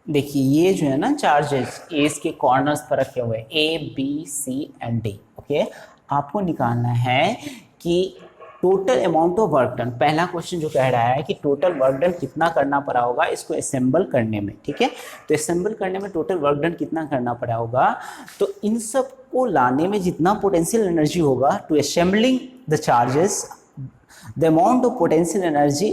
देखिए ये जो है ना चार्जेस एज के कॉर्नर्स पर रखे हुए A B C and D. Okay, आपको निकालना है कि total amount of work done. पहला क्वेश्चन जो कह रहा है कि टोटल वर्क डन कितना करना पड़ा होगा इसको असेंबल करने में, ठीक है। तो असेंबल करने में टोटल वर्क डन कितना करना पड़ा होगा, तो इन सब को लाने में जितना पोटेंशियल एनर्जी होगा to assembling the charges, the amount of potential energy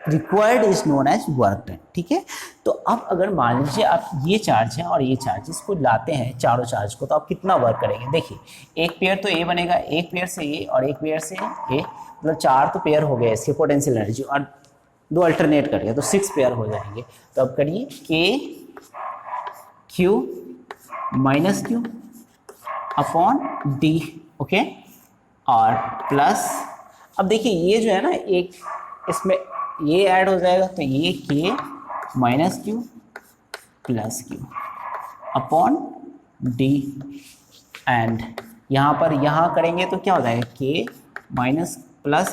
required is known as work done, ठीक है। तो अब अगर मान लीजिए आप ये चार्ज है और ये चार्ज इसको लाते हैं चारों चार्ज को, तो आप कितना वर्क करेंगे। देखिए एक पेयर तो ए बनेगा, एक पेयर से ए और एक पेयर से ए, मतलब चार तो पेयर हो गए इसके पोटेंशियल एनर्जी, और दो अल्टरनेट करिए तो 6 पेयर हो जाएंगे। तो अब करिए के Q minus q upon D, okay, और प्लस, अब देखिए ये जो है ना एक इसमें ये ऐड हो जाएगा, तो ये K minus q plus q upon d, and यहाँ पर यहाँ करेंगे तो क्या हो जाएगा K minus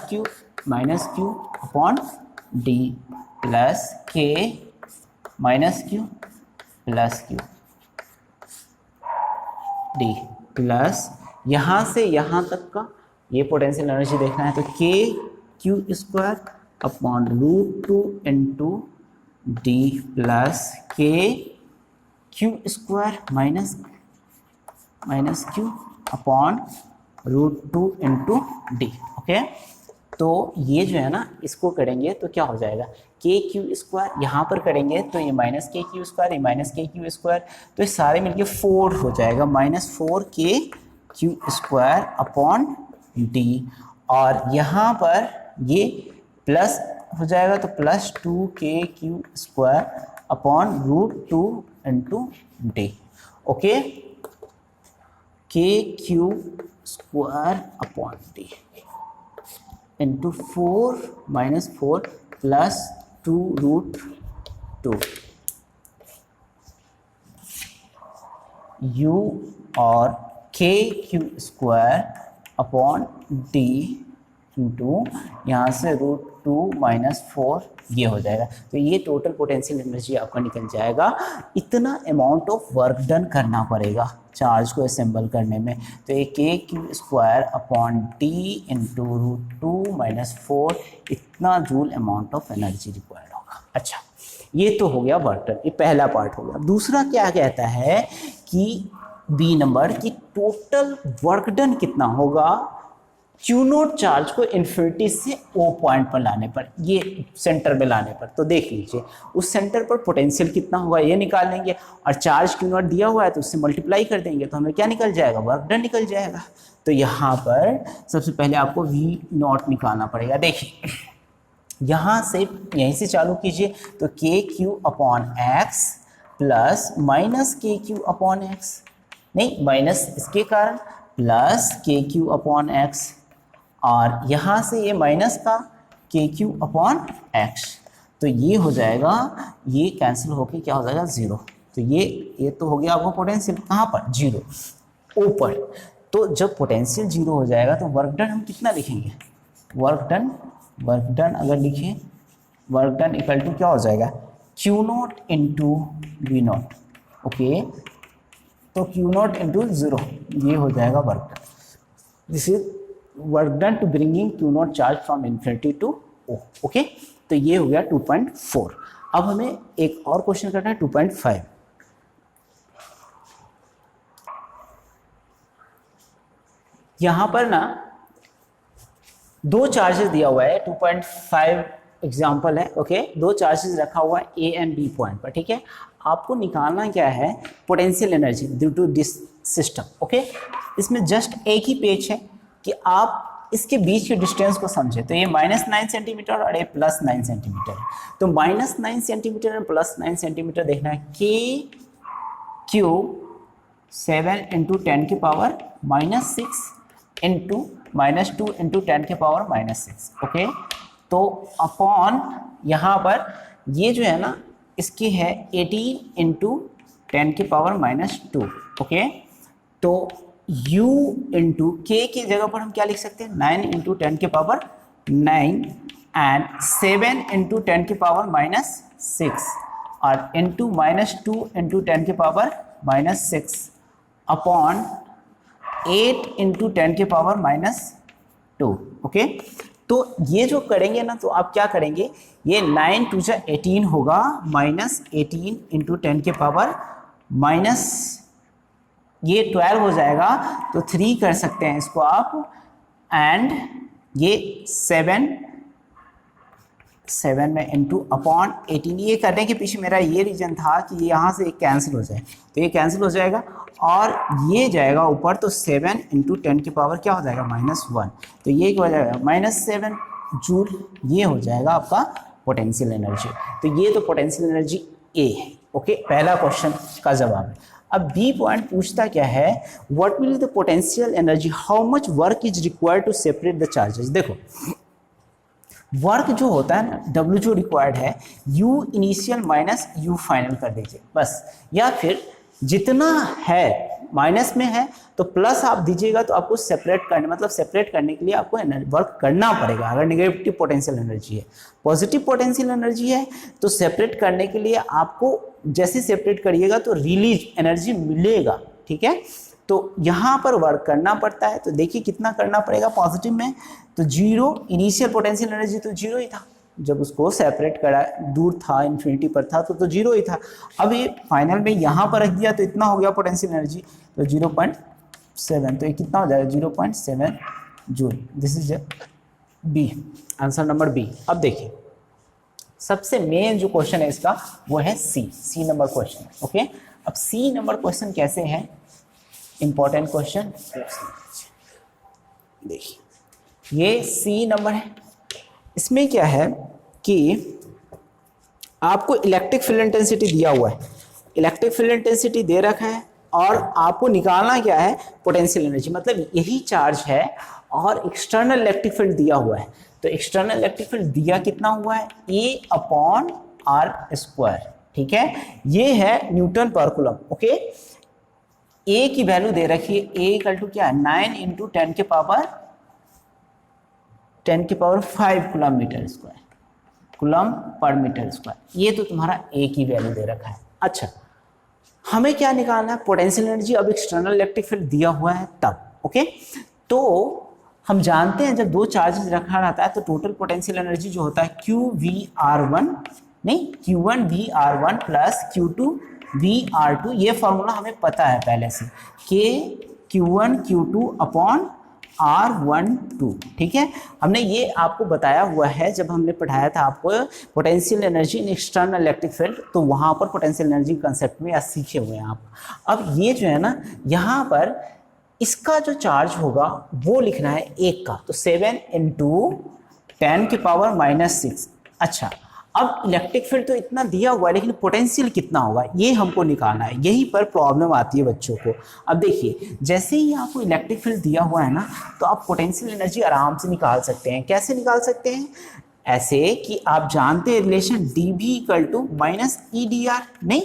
q upon d plus K minus q plus q d plus यहाँ से यहाँ तक का ये पोटेंशियल एनर्जी देखना है, तो K q square upon √2 into d plus K q square minus q upon √2 into d. Okay, तो ये जो है ना इसको करेंगे तो क्या हो जाएगा, के क्यू स्क्वायर यहाँ पर करेंगे तो ये माइनस के क्यू स्क्वायर, ये माइनस के क्यू स्क्वायर, तो ये सारे मिलके 4 हो जाएगा, -4 के क्यू स्क्वायर अपॉन डी, और यहाँ पर ये प्लस हो जाएगा तो +2 K q square upon √2 into d. Okay, K q square upon d into 4 -4 plus 2√2 u और K q square upon d into यहाँ से √2 -4 ये हो जाएगा। तो ये टोटल पोटेंशियल एनर्जी आपका निकल जाएगा। इतना अमाउंट ऑफ वर्क डन करना पड़ेगा चार्ज को असेंबल करने में, तो ये के q square upon d into √2 -4 इतना joule amount of energy required होगा। अच्छा, ये तो हो गया वर्क डन, ये पहला पार्ट हो गया। दूसरा क्या कहता है कि बी नंबर की टोटल वर्क डन कितना होगा क्यू नोट चार्ज को इन्फिनिटी से ओ पॉइंट पर लाने पर, ये सेंटर में लाने पर। तो देख लीजिए उस सेंटर पर पोटेंशियल कितना होगा ये निकाल लेंगे, और चार्ज क्यू नोट दिया हुआ है तो उससे मल्टीप्लाई कर देंगे तो हमें क्या निकल जाएगा, वर्क डन निकल जाएगा। तो यहाँ पर सबसे पहले आपको वी नॉट निकालना पड़ेगा। देखिए यहाँ से यहीं से चालू कीजिए, तो K Q upon x plus minus के क्यू अपॉन एक्स, नहीं माइनस इसके कारण plus K Q upon x, और यहाँ से ये माइनस का के क्यू अपॉन एक्स, तो ये हो जाएगा, ये कैंसिल होके क्या हो जाएगा 0। तो ये तो हो गया आपको पोटेंशियल कहाँ पर 0 ऊपर। तो जब पोटेंशियल 0 हो जाएगा तो वर्क डन हम कितना लिखेंगे, वर्क डन अगर लिखें, वर्क डन इक्वल टू क्या हो जाएगा Q nought into V nought. Okay, तो क्यू नॉट इंटू 0 ये हो जाएगा work done. This is work done to bringing Q nought charge from infinity to O. Okay, तो ये हो गया 2.4। अब हमें एक और क्वेश्चन करना है 2.5। यहां पर ना दो चार्जेस दिया हुआ है, 2.5 एग्जाम्पल है। ओके, दो चार्जेस रखा हुआ है ए एंड बी पॉइंट पर, ठीक है। आपको निकालना क्या है, potential energy due to this system. Okay, इसमें जस्ट एक ही पेज है कि आप इसके बीच के डिस्टेंस को समझे। तो ये -9 सेंटीमीटर और ये +9 सेंटीमीटर है, तो -9 सेंटीमीटर और +9 सेंटीमीटर देखना है। के क्यू 7 × 10 की पावर -6 इंटू -2 × 10 की पावर -6। ओके, तो अपॉन यहाँ पर ये जो है ना इसकी है 18 × 10 की पावर -2। ओके, तो u इंटू के की जगह पर हम क्या लिख सकते हैं 9 × 10 की पावर 9 एंड 7 × 10 की पावर -6, और इंटू -2 इंटू 10 के पावर -6 अपॉन 8 इंटू 10 के पावर -2। ओके, तो ये जो करेंगे ना, तो आप क्या करेंगे, ये 9 2 जा 18 होगा, -18 इंटू 10 के पावर माइनस ये 12 हो जाएगा, तो 3 कर सकते हैं इसको आप, एंड ये 7 में इंटू अपॉन 18। ये करने के पीछे मेरा ये रीजन था कि यहाँ से एक कैंसिल हो जाए, तो ये कैंसिल हो जाएगा और ये जाएगा ऊपर, तो 7 इंटू 10 की पावर क्या हो जाएगा -1, तो ये क्या हो जाएगा -7 जूल। ये हो जाएगा आपका पोटेंशियल एनर्जी। तो ये तो पोटेंशियल एनर्जी ए है। ओके, पहला क्वेश्चन का जवाब है। अब बी पॉइंट पूछता क्या है, what will the potential energy, how much work is required to separate the charges. देखो वर्क जो होता है ना, W जो रिक्वायर्ड है, U initial minus U final कर दीजिए बस, या फिर जितना है माइनस में है तो प्लस आप दीजिएगा, तो आपको सेपरेट करने, मतलब सेपरेट करने के लिए आपको वर्क करना पड़ेगा। अगर नेगेटिव पोटेंशियल एनर्जी है, पॉजिटिव पोटेंशियल एनर्जी है, तो सेपरेट करने के लिए आपको जैसे सेपरेट करिएगा तो रिलीज एनर्जी मिलेगा। ठीक है, तो यहाँ पर वर्क करना पड़ता है। तो देखिए कितना करना पड़ेगा पॉजिटिव में, तो 0 इनिशियल पोटेंशियल एनर्जी तो 0 ही था, जब उसको सेपरेट करा, दूर था, इन्फिनिटी पर था, तो 0 ही था। अब ये फाइनल में यहाँ पर रख दिया तो इतना हो गया पोटेंशियल एनर्जी, तो 0.7, तो ये कितना हो जाएगा 0.7 joule. This is B, answer number B. अब देखिए सबसे मेन जो क्वेश्चन है इसका वो है सी नंबर क्वेश्चन। ओके, अब सी नंबर क्वेश्चन कैसे है, इंपॉर्टेंट क्वेश्चन। देखिए ये सी नंबर है, इसमें क्या है कि आपको इलेक्ट्रिक फील्ड इंटेंसिटी दिया हुआ है, इलेक्ट्रिक फील्ड इंटेंसिटी दे रखा है, और आपको निकालना क्या है, पोटेंशियल एनर्जी। मतलब यही चार्ज है और एक्सटर्नल इलेक्ट्रिक फील्ड दिया हुआ है, तो एक्सटर्नल इलेक्ट्रिक फील्ड दिया कितना हुआ है, A/r²। ठीक है, ये है न्यूटन पर कूलम। ओके, ए की वैल्यू दे रखी है, ए इक्वल टू क्या है 9 इंटू 10 के power 5 coulomb metre square, coulomb पर मीटर स्क्वायर। ये तो तुम्हारा ए की वैल्यू दे रखा है। अच्छा, हमें क्या निकालना है, पोटेंशियल एनर्जी। अब एक्सटर्नल इलेक्ट्रिक फील्ड दिया हुआ है तब। ओके, तो हम जानते हैं जब दो चार्जेस रखा रहता है तो टोटल पोटेंशियल एनर्जी जो होता है Q1V R1 plus Q2V R2। ये फॉर्मूला हमें पता है पहले से, Q1 Q2 अपॉन R12। ठीक है, हमने ये आपको बताया हुआ है जब हमने पढ़ाया था आपको potential energy in external electric field, तो वहाँ पर पोटेंशियल एनर्जी कंसेप्ट में या सीखे हुए हैं आप। अब ये जो है ना, यहाँ पर इसका जो चार्ज होगा वो लिखना है एक का, तो 7 इंटू 10 की पावर -6। अच्छा, अब इलेक्ट्रिक फील्ड तो इतना दिया हुआ है, लेकिन पोटेंशियल कितना होगा ये हमको निकालना है। यहीं पर प्रॉब्लम आती है बच्चों को। अब देखिए जैसे ही आपको इलेक्ट्रिक फील्ड दिया हुआ है ना, तो आप पोटेंशियल एनर्जी आराम से निकाल सकते हैं। कैसे निकाल सकते हैं, ऐसे कि आप जानते हैं रिलेशन dV = -EdR। नहीं,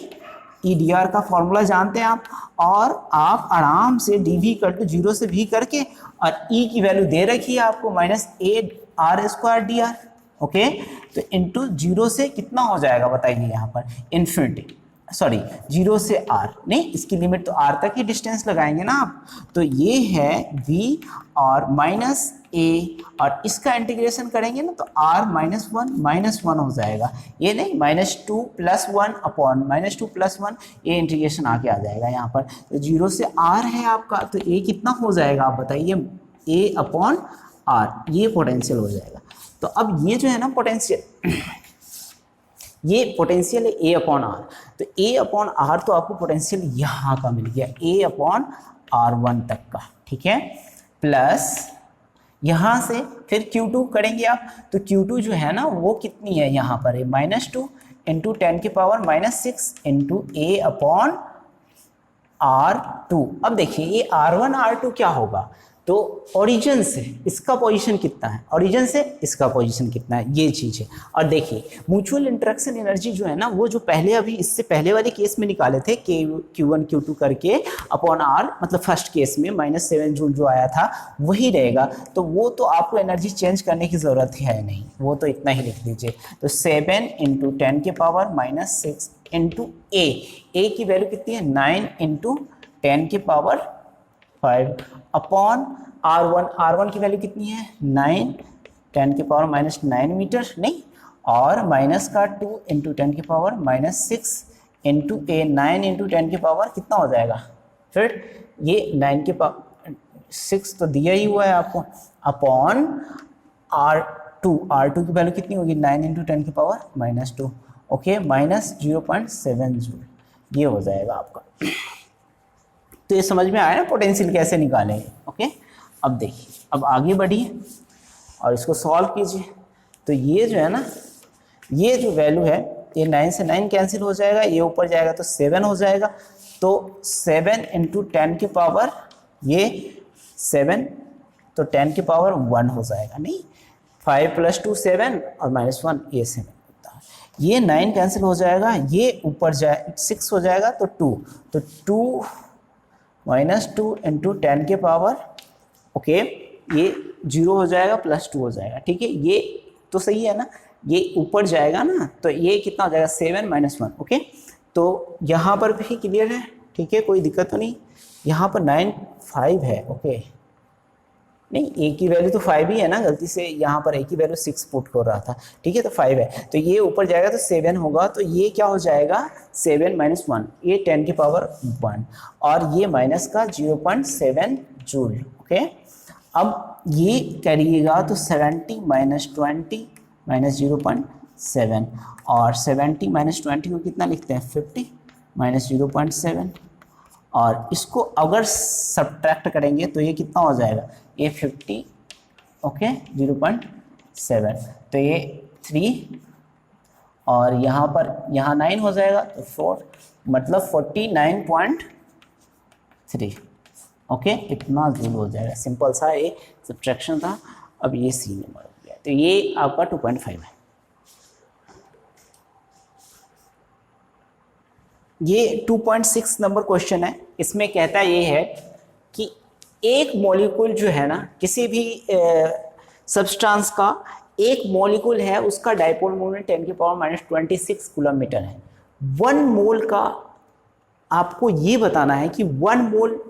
EdR का फॉर्मूला जानते हैं आप, और आप आराम से dV = 0 से V करके, और E की वैल्यू दे रखी है आपको -8R² ओके, तो इंटू 0 से कितना हो जाएगा बताइए, यहाँ पर इन्फिनिटी, सॉरी 0 से R, नहीं इसकी लिमिट तो R तक ही डिस्टेंस लगाएंगे ना आप। तो ये है V और -A, और इसका इंटीग्रेशन करेंगे ना तो R -1 हो जाएगा। ये नहीं -2 + 1 अपॉन -2 + 1, ये इंटीग्रेशन आके आ जाएगा यहाँ पर। तो 0 से R है आपका, तो A कितना हो जाएगा आप बताइए, A/R, ये पोटेंशियल हो जाएगा। तो अब ये जो है ना पोटेंशियल, ये पोटेंशियल है A/R, तो A/R तो आपको पोटेंशियल यहाँ का मिल गया A/R1 तक का। ठीक है, प्लस यहाँ से फिर Q2 करेंगे आप, तो Q2 जो है ना वो कितनी है, यहाँ पर है -2 इंटू 10 की पावर -6 इंटू A/R2। अब देखिए ये R1 R2 क्या होगा, तो ओरिजिन से इसका पोजीशन कितना है, ओरिजिन से इसका पोजीशन कितना है, ये चीज़ है। और देखिए म्यूचुअल इंटरेक्शन एनर्जी जो है ना, वो जो पहले अभी इससे पहले वाले केस में निकाले थे Q1 Q2 करके अपॉन R, मतलब फर्स्ट केस में -7 जूल जो आया था वही रहेगा। तो वो तो आपको एनर्जी चेंज करने की ज़रूरत है नहीं, वो तो इतना ही लिख दीजिए। तो 7 इंटू 10 के पावर -6 इंटू ए की वैल्यू कितनी है 9 इंटू 10 की पावर 5 अपॉन R1 की वैल्यू कितनी है 9 10 की पावर -9 मीटर नहीं, और माइनस का 2 इंटू 10 की पावर -6 इंटू ए 9 इंटू 10 की पावर कितना हो जाएगा, फिर ये 9 के पावर 6 तो दिया ही हुआ है आपको, अपॉन R2 की वैल्यू कितनी होगी 9 इंटू 10 की पावर -2, ओके, -0.7 जूल, ये हो जाएगा आपका। तो ये समझ में आया ना पोटेंशियल कैसे निकालेंगे, ओके। अब देखिए, अब आगे बढ़िए और इसको सॉल्व कीजिए। तो ये जो है ना, ये जो वैल्यू है ये 9 से 9 कैंसिल हो जाएगा, ये ऊपर जाएगा तो 7 हो जाएगा, तो 7 इंटू 10 की पावर ये 7 तो 10 की पावर 1 हो जाएगा, नहीं 5 + 2 7 और -1 ये 7 होता है। ये 9 कैंसिल हो जाएगा, ये ऊपर जाए 6 हो जाएगा तो 2, तो 2 -2 इंटू 10 के पावर, ओके, ये 0 हो जाएगा +2 हो जाएगा, ठीक है, ये तो सही है ना, ये ऊपर जाएगा ना तो ये कितना हो जाएगा 7 - 1, ओके। तो यहाँ पर भी क्लियर है, ठीक है, कोई दिक्कत तो नहीं। यहाँ पर 9 5 है, ओके, नहीं ए की वैल्यू तो 5 ही है ना, गलती से यहाँ पर ए की वैल्यू 6 पुट हो रहा था, ठीक है, तो 5 है, तो ये ऊपर जाएगा तो 7 होगा, तो ये क्या हो जाएगा 7 - 1, ये 10 की पावर 1 और ये माइनस का 0.7 जूल, ओके। अब ये करिएगा तो 70 - 20 -0.7 और 70 - 20 को कितना लिखते हैं 50 -0.7, और इसको अगर सब्ट्रैक्ट करेंगे तो ये कितना हो जाएगा, ये 50, ओके, 0.7, तो ये 3 और यहाँ पर यहाँ 9 हो जाएगा तो 4, मतलब 49.3, ओके, इतना जूल हो जाएगा। सिंपल सा ये सब्ट्रैक्शन था। अब ये सी नंबर हो गया, तो ये आपका 2.5 है। ये 2.6 नंबर क्वेश्चन है। इसमें कहता ये है कि एक मॉलिक्यूल जो है ना, किसी भी सब्सटेंस का एक मॉलिक्यूल है, उसका डाइपोल मोमेंट 10 की पावर -26 कूलम-मीटर है। 1 मोल का आपको ये बताना है कि 1 मोल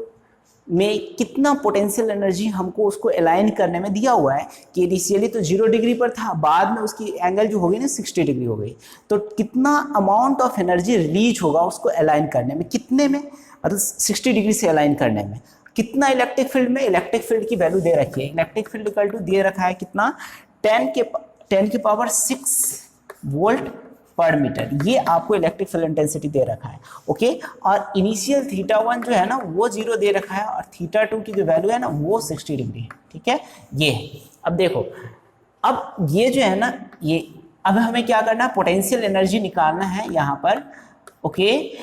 में कितना पोटेंशियल एनर्जी हमको उसको अलाइन करने में दिया हुआ है, कि इनिशियली तो 0 डिग्री पर था, बाद में उसकी एंगल जो हो गई ना 60 डिग्री हो गई, तो कितना अमाउंट ऑफ एनर्जी रिलीज होगा उसको अलाइन करने में, कितने में, मतलब 60 डिग्री से अलाइन करने में, कितना इलेक्ट्रिक फील्ड में, इलेक्ट्रिक फील्ड की वैल्यू दे रखी है, इलेक्ट्रिक फील्ड इक्वल टू दे रखा है कितना 10 की पावर 6 वोल्ट पर मीटर, ये आपको इलेक्ट्रिक फील्ड इंटेंसिटी दे रखा है, ओके। और इनिशियल θ1 जो है ना वो 0 दे रखा है, और θ2 की जो वैल्यू है ना वो 60 डिग्री है, ठीक है, ये। अब देखो, अब ये जो है ना, ये अब हमें क्या करना है, पोटेंशियल एनर्जी निकालना है यहाँ पर, ओके।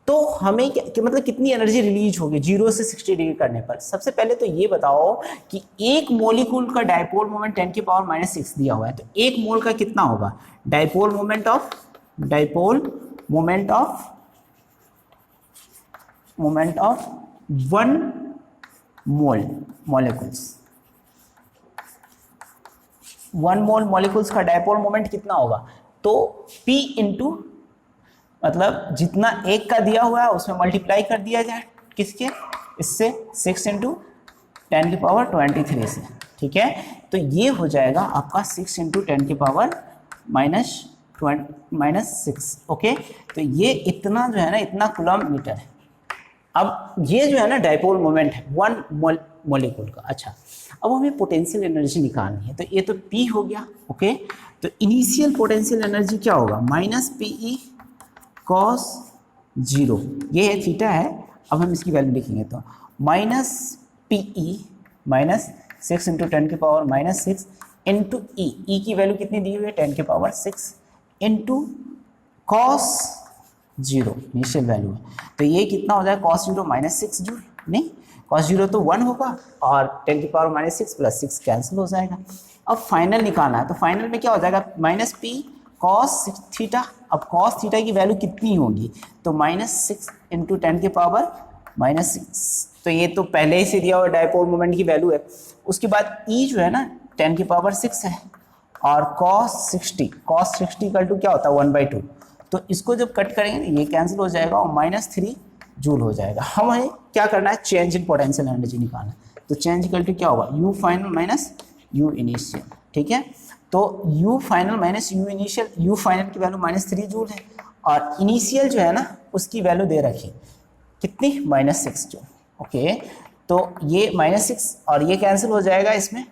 तो हमें क्या मतलब कितनी एनर्जी रिलीज होगी 0 से 60 डिग्री करने पर। सबसे पहले तो ये बताओ कि एक मॉलिक्यूल का डाइपोल मोमेंट 10 की पावर -6 दिया हुआ है, तो एक मोल का कितना होगा, dipole moment of 1 mole molecules, 1 mole molecules का डाइपोल मोमेंट कितना होगा, तो P इंटू मतलब जितना एक का दिया हुआ है उसमें मल्टीप्लाई कर दिया जाए, किसके, इससे 6 इंटू 10 की पावर 23 से, ठीक है। तो ये हो जाएगा आपका 6 इंटू 10 की पावर -6, ओके। तो ये इतना जो है ना, इतना कूलम-मीटर है। अब ये जो है ना डाइपोल मोमेंट है 1 मॉलिक्यूल का। अच्छा, अब हमें पोटेंशियल एनर्जी निकालनी है, तो ये तो P हो गया, ओके। तो इनिशियल पोटेंशियल एनर्जी क्या होगा, -PE cos 0, ये है थीटा है। अब हम इसकी वैल्यू लिखेंगे तो -PE -6 इंटू 10 की पावर -6 इंटू ई की वैल्यू कितनी दी हुई है 10 की power 6 into cos 0 initial value है, तो ये कितना हो जाएगा cos 0 -6 जूल, नहीं cos 0 तो 1 होगा और 10 की पावर -6 + 6 कैंसिल हो जाएगा। अब फाइनल निकालना है, तो फाइनल में क्या हो जाएगा -P cos थीटा। अब cos थीटा की वैल्यू कितनी होगी, तो -6 इंटू 10 की पावर -6, तो ये तो पहले ही से दिया हुआ डाइपोल मोमेंट की वैल्यू है। उसके बाद E जो है ना 10 की पावर 6 है, और cos 60 इक्वल टू क्या होता है 1/2, तो इसको जब कट करेंगे ये कैंसिल हो जाएगा और -3 जूल हो जाएगा। हमें क्या करना है, चेंज इन पोटेंशियल एनर्जी निकालना है। तो चेंज इक्वल टू क्या होगा, you final minus you initial, ठीक है। तो you final minus you initial, you final की वैल्यू -3 जूल है और इनिशियल जो है ना उसकी वैल्यू दे रखी कितनी, -6 जूल। ओके, तो ये -6 और ये कैंसिल हो जाएगा इसमें,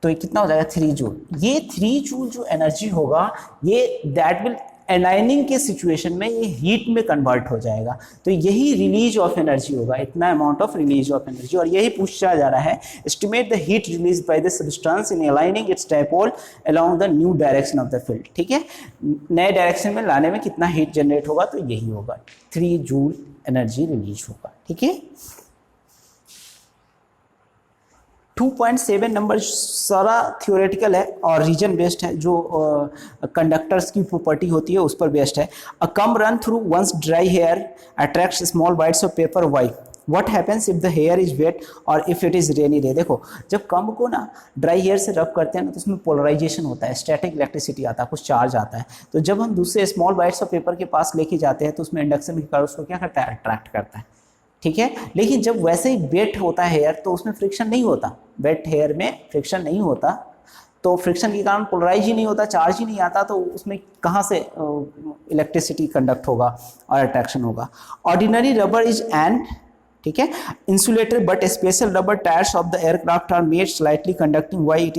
तो ये कितना हो जाएगा 3 जूल। ये 3 जूल जो एनर्जी होगा ये दैट विल अलाइनिंग के सिचुएशन में ये हीट में कन्वर्ट हो जाएगा। तो यही रिलीज ऑफ एनर्जी होगा, इतना amount of release of energy. और यही पूछा जा रहा है, estimate the heat release by the substance in aligning it's dipole along the new direction of the field, ठीक है। नए डायरेक्शन में लाने में कितना हीट जनरेट होगा, तो यही होगा 3 जूल एनर्जी रिलीज होगा, ठीक है। 2.7 नंबर सारा थियोरेटिकल है और रीजन बेस्ड है, जो कंडक्टर्स की प्रॉपर्टी होती है उस पर बेस्ड है। A comb run through once dry hair attracts small bits of paper why, what happens if the hair is wet or if it is rainy day. देखो जब कम को ना ड्राई हेयर से रब करते हैं ना तो उसमें पोलराइजेशन होता है, स्टैटिक इलेक्ट्रिसिटी आता है, कुछ चार्ज आता है। तो जब हम दूसरे स्मॉल बाइट्स ऑफ पेपर के पास लेके जाते हैं तो उसमें इंडक्शन के कारण उसको क्या करता है, अट्रैक्ट करता है, ठीक है। लेकिन जब वैसे ही वेट होता है हेयर तो उसमें फ्रिक्शन नहीं होता, वेट हेयर में फ्रिक्शन नहीं होता, तो फ्रिक्शन के कारण पोलराइज ही नहीं होता, चार्ज ही नहीं आता, तो उसमें कहाँ से इलेक्ट्रिसिटी कंडक्ट होगा और अट्रैक्शन होगा। ऑर्डिनरी रबर इज एन, ठीक है, insulator but special rubber tyres of the aircraft are made slightly conducting, why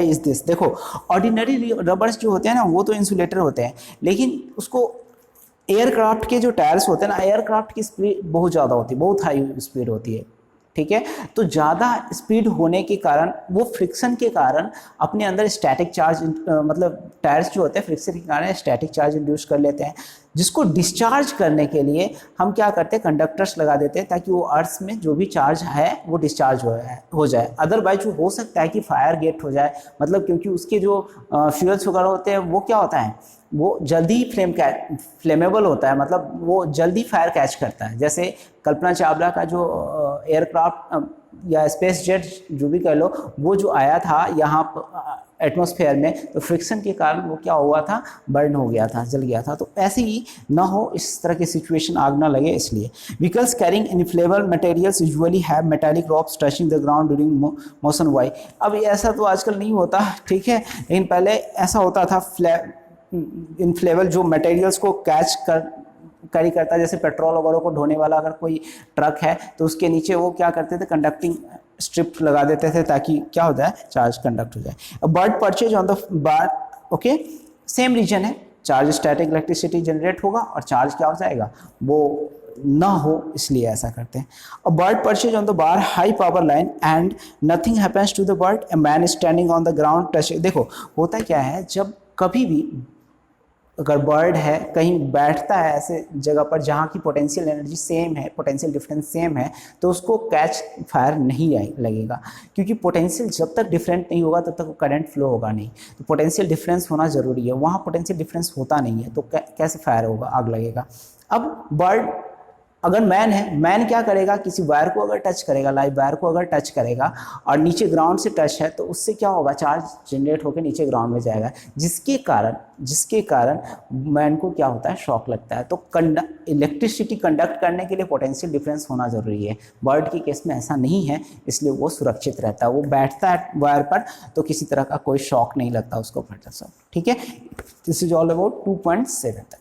is this. देखो ऑर्डिनरी रबर्स जो होते हैं ना वो तो इंसुलेटर होते हैं, लेकिन उसको एयरक्राफ्ट के जो टायर्स होते हैं ना, एयरक्राफ्ट की स्पीड बहुत ज़्यादा होती है, बहुत हाई स्पीड होती है, ठीक है। तो ज़्यादा स्पीड होने के कारण वो फ्रिक्शन के कारण अपने अंदर स्टैटिक चार्ज मतलब टायर्स जो होते हैं फ्रिक्शन के कारण स्टैटिक चार्ज इंड्यूस कर लेते हैं, जिसको डिस्चार्ज करने के लिए हम क्या करते हैं, कंडक्टर्स लगा देते हैं ताकि वो अर्थ में जो भी चार्ज है वो डिस्चार्ज हो जाए। अदरवाइज वो हो सकता है कि फायर गेट हो जाए, मतलब क्योंकि उसके जो फ्यूल्स वगैरह होते हैं वो क्या होता है, वो जल्दी फ्लेमेबल होता है, मतलब वो जल्दी फायर कैच करता है। जैसे कल्पना चावला का जो एयरक्राफ्ट या स्पेस जेट जो भी कह लो, वो जो आया था यहाँ एटमॉस्फेयर में, तो फ्रिक्शन के कारण वो क्या हुआ था, बर्न हो गया था, जल गया था। तो ऐसे ही ना हो, इस तरह की सिचुएशन आग ना लगे इसलिए। Vehicles carrying inflammable materials usually have metallic rods touching the ground during motion why. अब ऐसा तो आजकल नहीं होता, ठीक है, लेकिन पहले ऐसा होता था। इनफ्लेमेबल जो मटेरियल्स को कैरी करता है, जैसे पेट्रोल वगैरह को ढोने वाला अगर कोई ट्रक है तो उसके नीचे वो क्या करते थे, कंडक्टिंग स्ट्रिप लगा देते थे ताकि क्या हो जाए, चार्ज कंडक्ट हो जाए। Bird perches on the bar, okay, same reason है, चार्ज स्टैटिक इलेक्ट्रिसिटी जनरेट होगा और चार्ज क्या हो जाएगा, वो ना हो, इसलिए ऐसा करते हैं। A bird perches on the bar high power line and nothing happens to the bird, a man standing on the ground touch. देखो होता क्या है, जब कभी भी अगर बर्ड है कहीं बैठता है ऐसे जगह पर जहाँ की पोटेंशियल एनर्जी सेम है, पोटेंशियल डिफरेंस सेम है, तो उसको कैच फायर नहीं लगेगा, क्योंकि पोटेंशियल जब तक डिफरेंट नहीं होगा तब तक वो करंट फ्लो होगा नहीं। तो पोटेंशियल डिफरेंस होना ज़रूरी है, वहाँ पोटेंशियल डिफरेंस होता नहीं है, तो कैसे फायर होगा, आग लगेगा। अब बर्ड अगर मैन है, मैन क्या करेगा, किसी वायर को अगर टच करेगा, लाइव वायर को अगर टच करेगा और नीचे ग्राउंड से टच है, तो उससे क्या होगा, चार्ज जनरेट होकर नीचे ग्राउंड में जाएगा, जिसके कारण मैन को क्या होता है, शॉक लगता है। तो इलेक्ट्रिसिटी कंडक्ट करने के लिए पोटेंशियल डिफरेंस होना ज़रूरी है। बर्ड के केस में ऐसा नहीं है, इसलिए वो सुरक्षित रहता है। वो बैठता है वायर पर तो किसी तरह का कोई शॉक नहीं लगता उसको फट, ठीक है। दिस इज ऑल अबाउट 2.7 तक।